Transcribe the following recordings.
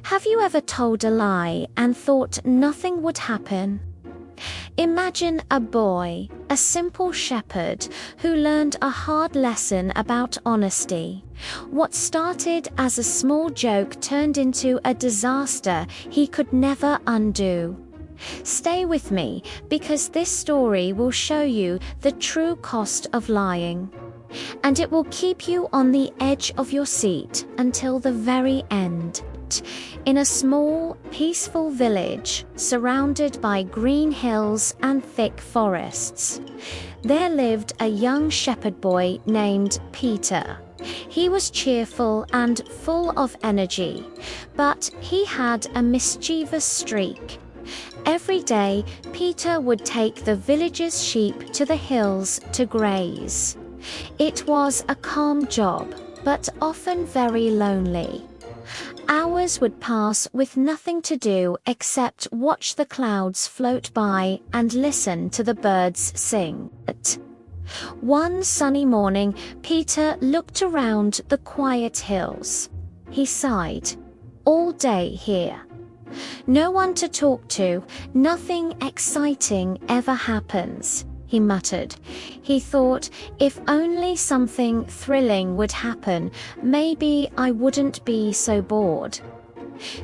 Have you ever told a lie and thought nothing would happen? Imagine a boy, a simple shepherd, who learned a hard lesson about honesty. What started as a small joke turned into a disaster he could never undo. Stay with me, because this story will show you the true cost of lying. And it will keep you on the edge of your seat until the very end. In a small, peaceful village surrounded by green hills and thick forests, there lived a young shepherd boy named Peter. He was cheerful and full of energy, but he had a mischievous streak. Every day, Peter would take the village's sheep to the hills to graze. It was a calm job, but often very lonely. Hours would pass with nothing to do except watch the clouds float by and listen to the birds sing. One sunny morning, Peter looked around the quiet hills. He sighed. All day here. No one to talk to, nothing exciting ever happens, he muttered. He thought, if only something thrilling would happen, maybe I wouldn't be so bored.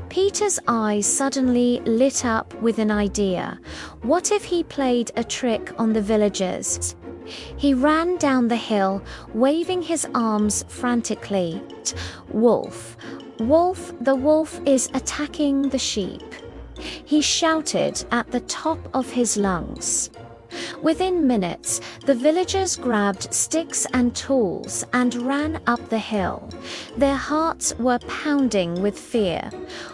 Peter's eyes suddenly lit up with an idea. What if he played a trick on the villagers? He ran down the hill, waving his arms frantically. Wolf! Wolf! The wolf is attacking the sheep! He shouted at the top of his lungs. Within minutes, the villagers grabbed sticks and tools and ran up the hill. Their hearts were pounding with fear.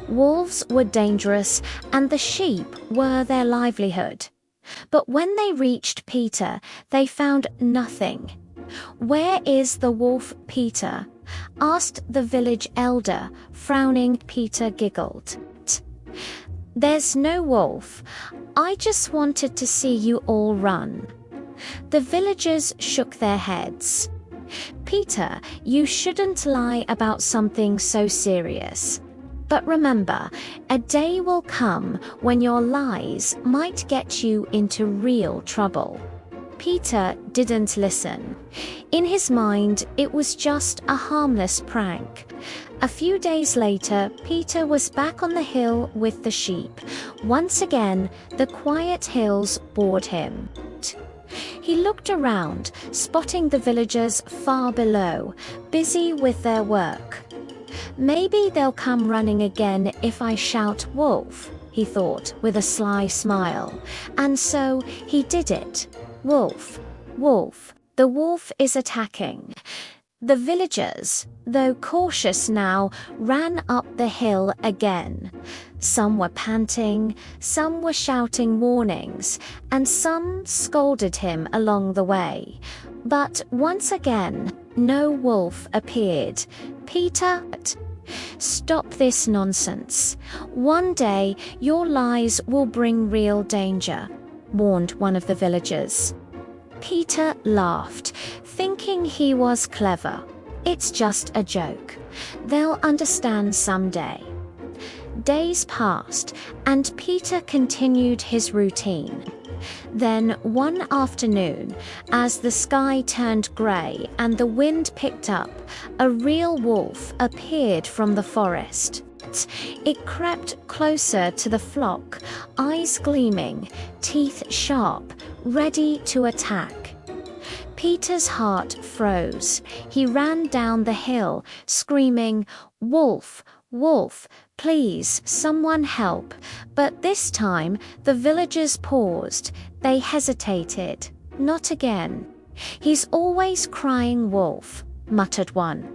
Wolves were dangerous, and the sheep were their livelihood. But when they reached Peter, they found nothing. "Where is the wolf, Peter?" asked the village elder, frowning. Peter giggled. "There's no wolf. I just wanted to see you all run." The villagers shook their heads. "Peter, you shouldn't lie about something so serious. But remember, a day will come when your lies might get you into real trouble." Peter didn't listen. In his mind, it was just a harmless prank. A few days later, Peter was back on the hill with the sheep. Once again, the quiet hills bored him. He looked around, spotting the villagers far below, busy with their work. "Maybe they'll come running again if I shout wolf," he thought with a sly smile. And so he did it. Wolf! Wolf! The wolf is attacking. The villagers, though cautious now, ran up the hill again. Some were panting, some were shouting warnings, and some scolded him along the way. But once again, no wolf appeared. "Peter, stop this nonsense. One day your lies will bring real danger," warned one of the villagers. Peter laughed, thinking he was clever. "It's just a joke. They'll understand someday." Days passed, and Peter continued his routine. Then one afternoon, as the sky turned grey and the wind picked up, a real wolf appeared from the forest. It crept closer to the flock, eyes gleaming, teeth sharp, ready to attack. Peter's heart froze. He ran down the hill, screaming, "Wolf! Wolf! Please, someone help!" But this time, the villagers paused. They hesitated. "Not again. He's always crying wolf," muttered one.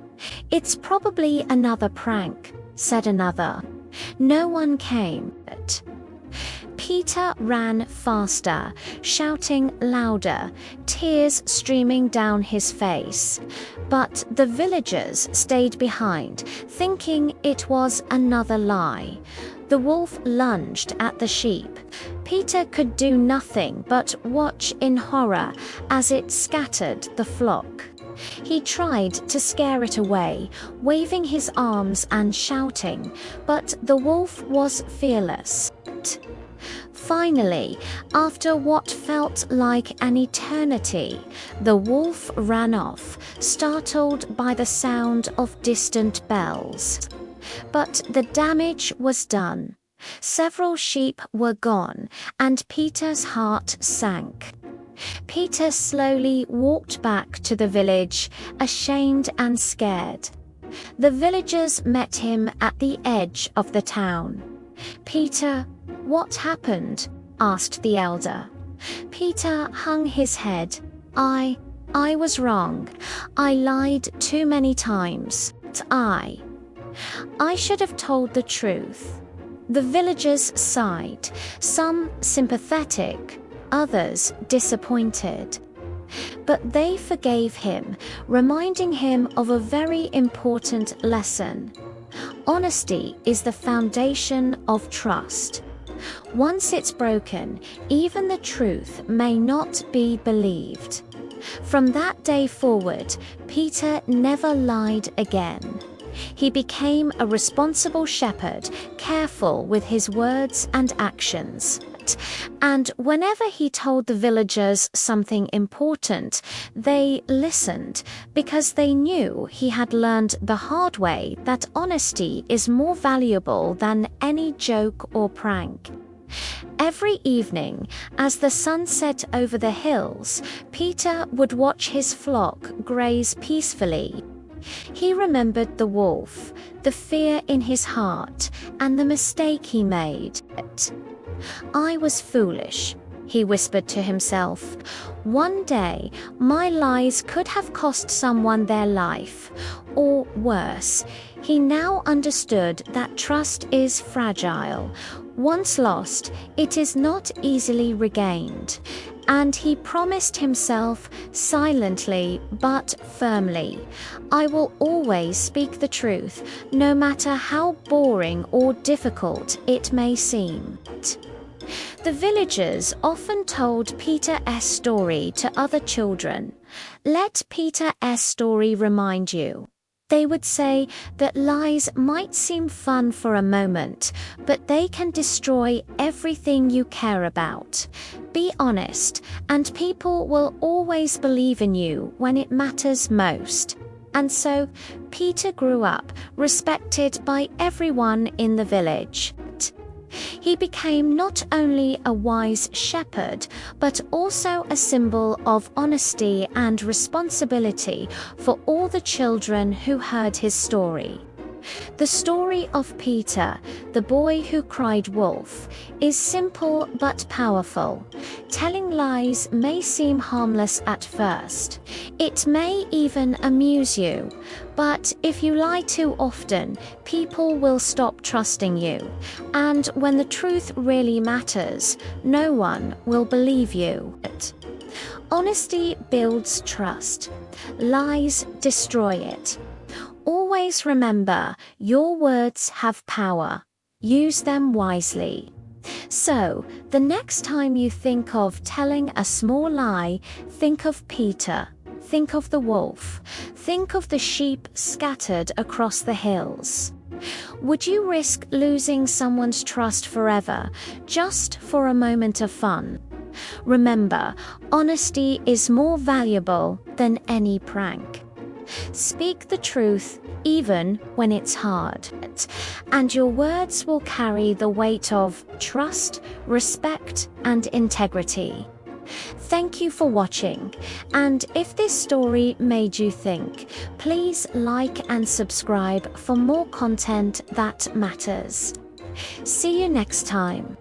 "It's probably another prank," said another. No one came. Peter ran faster, shouting louder, tears streaming down his face. But the villagers stayed behind, thinking it was another lie. The wolf lunged at the sheep. Peter could do nothing but watch in horror as it scattered the flock. He tried to scare it away, waving his arms and shouting, but the wolf was fearless. Finally, after what felt like an eternity, the wolf ran off, startled by the sound of distant bells. But the damage was done. Several sheep were gone, and Peter's heart sank. Peter slowly walked back to the village, ashamed and scared. The villagers met him at the edge of the town. "Peter, what happened?" asked the elder. Peter hung his head. I was wrong. I lied too many times. I should have told the truth." The villagers sighed, some sympathetic, others disappointed. But they forgave him, reminding him of a very important lesson. Honesty is the foundation of trust. Once it's broken, even the truth may not be believed. From that day forward, Peter never lied again. He became a responsible shepherd, careful with his words and actions. And whenever he told the villagers something important, they listened because they knew he had learned the hard way that honesty is more valuable than any joke or prank. Every evening, as the sun set over the hills, Peter would watch his flock graze peacefully. He remembered the wolf, the fear in his heart, and the mistake he made. "I was foolish," he whispered to himself. "One day, my lies could have cost someone their life. Or worse, he now understood that trust is fragile. Once lost, it is not easily regained." And he promised himself, silently but firmly, "I will always speak the truth, no matter how boring or difficult it may seem." The villagers often told Peter's story to other children. Let Peter's story remind you. They would say that lies might seem fun for a moment, but they can destroy everything you care about. Be honest, and people will always believe in you when it matters most. And so, Peter grew up, respected by everyone in the village. He became not only a wise shepherd, but also a symbol of honesty and responsibility for all the children who heard his story. The story of Peter, the boy who cried wolf, is simple but powerful. Telling lies may seem harmless at first. It may even amuse you. But if you lie too often, people will stop trusting you. And when the truth really matters, no one will believe you. Honesty builds trust. Lies destroy it. Always remember, your words have power. Use them wisely. So, the next time you think of telling a small lie, think of Peter. Think of the wolf. Think of the sheep scattered across the hills. Would you risk losing someone's trust forever, just for a moment of fun? Remember, honesty is more valuable than any prank. Speak the truth, even when it's hard, and your words will carry the weight of trust, respect, and integrity. Thank you for watching, and if this story made you think, please like and subscribe for more content that matters. See you next time.